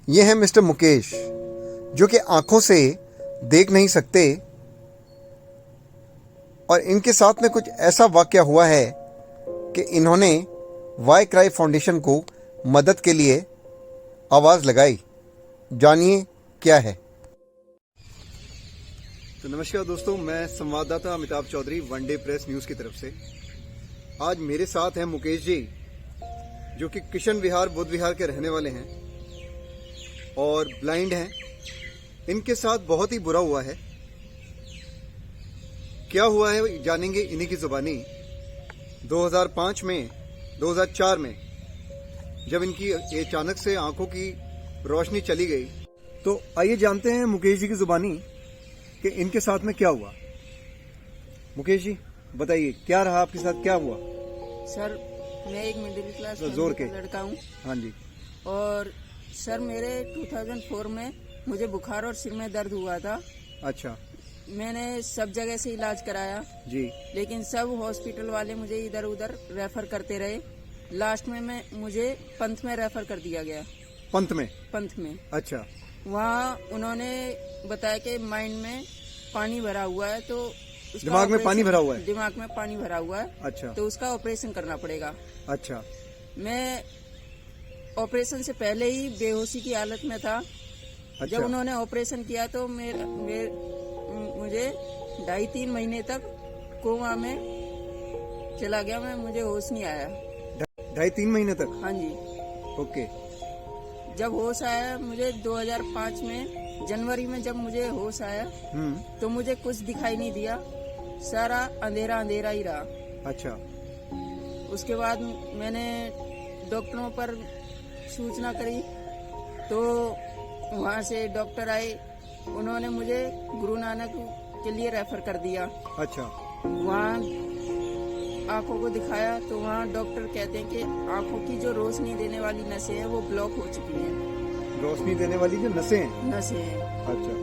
ये हैं मिस्टर मुकेश, जो कि आंखों से देख नहीं सकते और इनके साथ में कुछ ऐसा वाक़या हुआ है कि इन्होंने वाई क्राई फाउंडेशन को मदद के लिए आवाज़ लगाई। जानिए क्या है। तो नमस्कार दोस्तों, मैं संवाददाता Amitabh Chaudhary, one day press news की तरफ से। आज मेरे साथ हैं मुकेश जी, जो कि किशन विहार बुद्ध विहार के रहने वाले हैं और ब्लाइंड हैं। इनके साथ बहुत ही बुरा हुआ है। क्या हुआ है जानेंगे इन्हीं की जुबानी। 2005 में 2004 में जब इनकी अचानक से आंखों की रोशनी चली गई, तो आइए जानते हैं मुकेश जी की जुबानी कि इनके साथ में क्या हुआ। मुकेश जी बताइए, क्या रहा आपके साथ, क्या हुआ? सर, मैं एक मिडिल क्लास जोर के लड़का हूँ। हाँ जी। और सर, मेरे 2004 में मुझे बुखार और सिर में दर्द हुआ था। अच्छा। मैंने सब जगह से इलाज कराया जी। लेकिन सब हॉस्पिटल वाले मुझे इधर उधर रेफर करते रहे। लास्ट में मुझे पंथ में रेफर कर दिया गया। पंथ में? अच्छा। वहाँ उन्होंने बताया कि माइंड में पानी भरा हुआ है, तो दिमाग में पानी भरा हुआ है? दिमाग में पानी भरा हुआ है। अच्छा। तो उसका ऑपरेशन करना पड़ेगा। अच्छा। मैं ऑपरेशन से पहले ही बेहोशी की हालत में था। अच्छा। जब उन्होंने ऑपरेशन किया तो मुझे 2.5-3 महीने तक कोमा में चला गया। मुझे होश नहीं आया। 2.5-3 महीने तक? हाँ जी। ओके। जब होश आया मुझे 2005 में जनवरी में, जब मुझे होश आया तो मुझे कुछ दिखाई नहीं दिया। सारा अंधेरा अंधेरा ही रहा। अच्छा। उसके बाद मैंने डॉक्टरों पर सूचना करी, तो वहाँ से डॉक्टर आए। उन्होंने मुझे गुरु नानक के लिए रेफर कर दिया। अच्छा। वहाँ आंखों को दिखाया तो वहाँ डॉक्टर कहते हैं कि आंखों की जो रोशनी देने वाली नसें हैं वो ब्लॉक हो चुकी हैं। रोशनी देने वाली जो नसें हैं? अच्छा,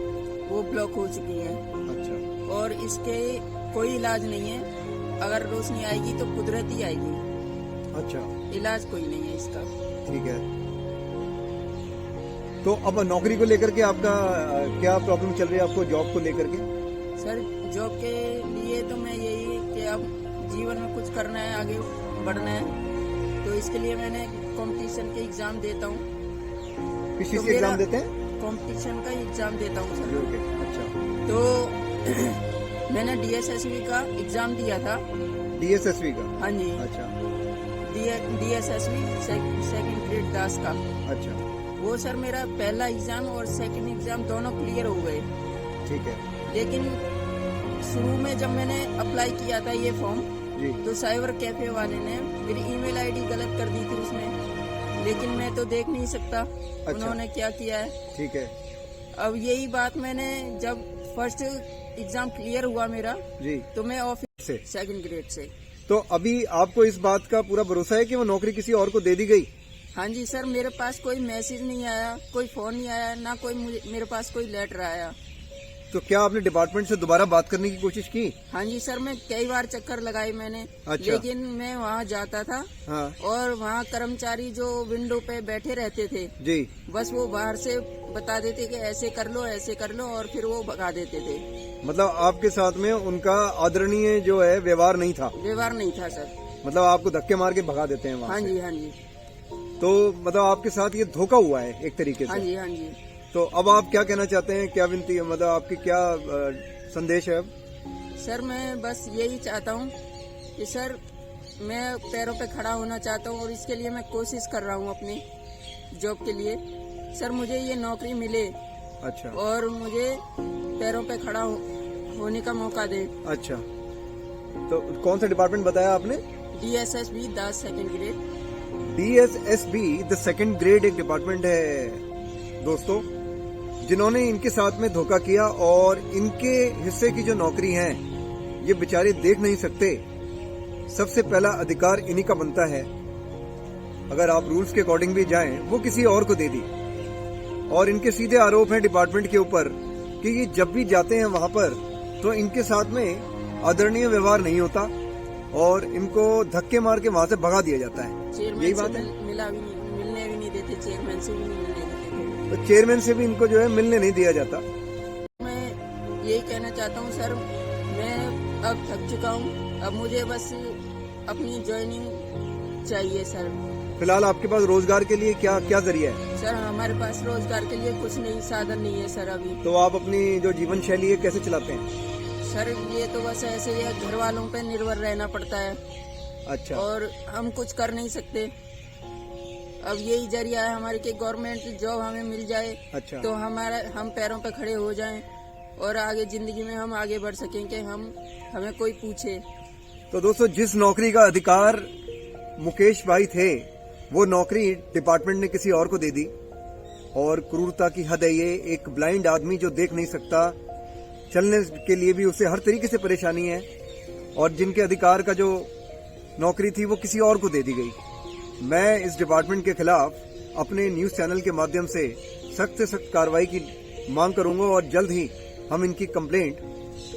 वो ब्लॉक हो चुकी हैं। अच्छा। और इसके कोई इलाज नहीं है। अगर रोशनी आएगी तो कुदरती आएगी। अच्छा। इलाज कोई नहीं है इसका। ठीक है। तो अब नौकरी को लेकर के आपका क्या प्रॉब्लम चल रही है, आपको जॉब को लेकर के? सर, जॉब के लिए तो मैं यही कि अब जीवन में कुछ करना है, आगे बढ़ना है, तो इसके लिए मैंने कंपटीशन के एग्जाम देता हूँ। किस चीज के एग्जाम देते हैं? कंपटीशन का एग्जाम देता हूँ सर। ओके। अच्छा। तो मैंने DSSB का एग्जाम दिया था। DSSB का? हाँ जी। अच्छा। DSSB सेकंड ग्रेड दास का। अच्छा। वो सर मेरा पहला एग्जाम और सेकंड एग्जाम दोनों क्लियर हो गए। ठीक है। लेकिन शुरू में जब मैंने अप्लाई किया था ये फॉर्म, तो साइबर कैफे वाले ने मेरी ईमेल आईडी गलत कर दी थी उसमें, लेकिन मैं तो देख नहीं सकता। अच्छा। उन्होंने क्या किया है। ठीक है। अब यही बात मैंने जब फर्स्ट एग्जाम क्लियर हुआ मेरा जी, तो मैं ऑफिस से सेकंड ग्रेड से। तो अभी आपको इस बात का पूरा भरोसा है कि वो नौकरी किसी और को दे दी गई? हाँ जी सर, मेरे पास कोई मैसेज नहीं आया, कोई फोन नहीं आया, ना कोई मेरे पास कोई लेटर आया। तो क्या आपने डिपार्टमेंट से दोबारा बात करने की कोशिश की? हाँ जी सर, मैं कई बार चक्कर लगाए मैंने। अच्छा। लेकिन मैं वहाँ जाता था। हाँ। और वहाँ कर्मचारी जो विंडो पे बैठे रहते थे जी, बस वो बाहर से बता देते कि ऐसे कर लो, ऐसे कर लो, और फिर वो भगा देते थे। मतलब आपके साथ में उनका आदरणीय जो है व्यवहार नहीं था? व्यवहार नहीं था सर। मतलब आपको धक्के मार के भगा देते हैं वहाँ? हाँ जी। हाँ जी। तो मतलब आपके साथ ये धोखा हुआ है एक तरीके से? हाँ जी। हाँ जी। तो अब आप क्या कहना चाहते हैं, क्या विनती है, मतलब आपकी क्या संदेश है अब? सर, मैं बस यही चाहता हूँ कि सर, मैं पैरों पे खड़ा होना चाहता हूँ और इसके लिए मैं कोशिश कर रहा हूँ अपनी जॉब के लिए। सर, मुझे ये नौकरी मिले। अच्छा। और मुझे पैरों पे खड़ा होने का मौका दे। अच्छा। तो कौन सा डिपार्टमेंट बताया आपने? DSSB the second grade. DSSB the second grade एक डिपार्टमेंट है दोस्तों, जिन्होंने इनके साथ में धोखा किया और इनके हिस्से की जो नौकरी है ये बेचारे देख नहीं सकते। सबसे पहला अधिकार इन्हीं का बनता है। अगर आप रूल्स के अकॉर्डिंग भी जाएं, वो किसी और को दे दी। और इनके सीधे आरोप हैं डिपार्टमेंट के ऊपर कि ये जब भी जाते हैं वहां पर तो इनके साथ में आदरणीय व्यवहार नहीं होता और इनको धक्के मार के वहां से भगा दिया जाता है। यही बात है। मिलने भी नहीं देते, चेयरमैन से भी नहीं मिलने देते। तो चेयरमैन से भी इनको जो है मिलने नहीं दिया जाता। मैं यही कहना चाहता हूँ सर, मैं अब थक चुका हूँ, अब मुझे बस अपनी ज्वाइनिंग चाहिए सर। फिलहाल आपके पास रोजगार के लिए क्या क्या जरिया है? सर हमारे पास रोजगार के लिए कुछ नहीं, साधन नहीं है सर अभी। तो आप अपनी जो जीवन शैली है कैसे चलाते हैं? सर ये तो बस ऐसे ही है, घर वालों पे निर्भर रहना पड़ता है। अच्छा। और हम कुछ कर नहीं सकते। अब यही जरिया है हमारे कि गवर्नमेंट जॉब हमें मिल जाए। अच्छा। तो हम पैरों पे खड़े हो जाएं और आगे जिंदगी में हम आगे बढ़ सकें कि हमें कोई पूछे। तो दोस्तों, जिस नौकरी का अधिकार मुकेश भाई थे, वो नौकरी डिपार्टमेंट ने किसी और को दे दी। और क्रूरता की हद है ये। एक ब्लाइंड आदमी जो देख नहीं सकता, चलने के लिए भी उसे हर तरीके से परेशानी है, और जिनके अधिकार का जो नौकरी थी वो किसी और को दे दी गई। मैं इस डिपार्टमेंट के खिलाफ अपने न्यूज चैनल के माध्यम से सख्त से सख्त कार्रवाई की मांग करूंगा, और जल्द ही हम इनकी कंप्लेंट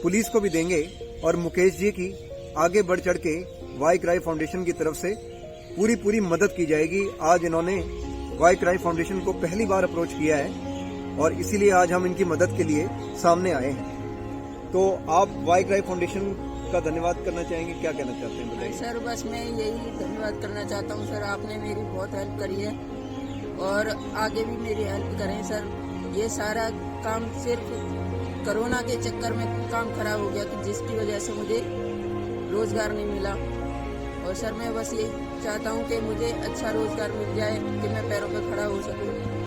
पुलिस को भी देंगे। और मुकेश जी की आगे बढ़ चढ़ के वाई क्राई फाउंडेशन की तरफ से पूरी मदद की जाएगी। आज इन्होंने वाई क्राई फाउंडेशन को पहली बार अप्रोच किया है, और इसीलिए आज हम इनकी मदद के लिए सामने आए हैं। तो आप वाई क्राई फाउंडेशन का धन्यवाद करना चाहेंगे, क्या कहना चाहते हैं बताइए? सर बस मैं यही धन्यवाद करना चाहता हूँ सर, आपने मेरी बहुत हेल्प करी है और आगे भी मेरी हेल्प करें सर। ये सारा काम सिर्फ कोरोना के चक्कर में काम खराब हो गया, कि जिसकी वजह से मुझे रोजगार नहीं मिला। और सर मैं बस यही चाहता हूँ कि मुझे अच्छा रोजगार मिल जाए कि मैं पैरों पर खड़ा हो सकूँ।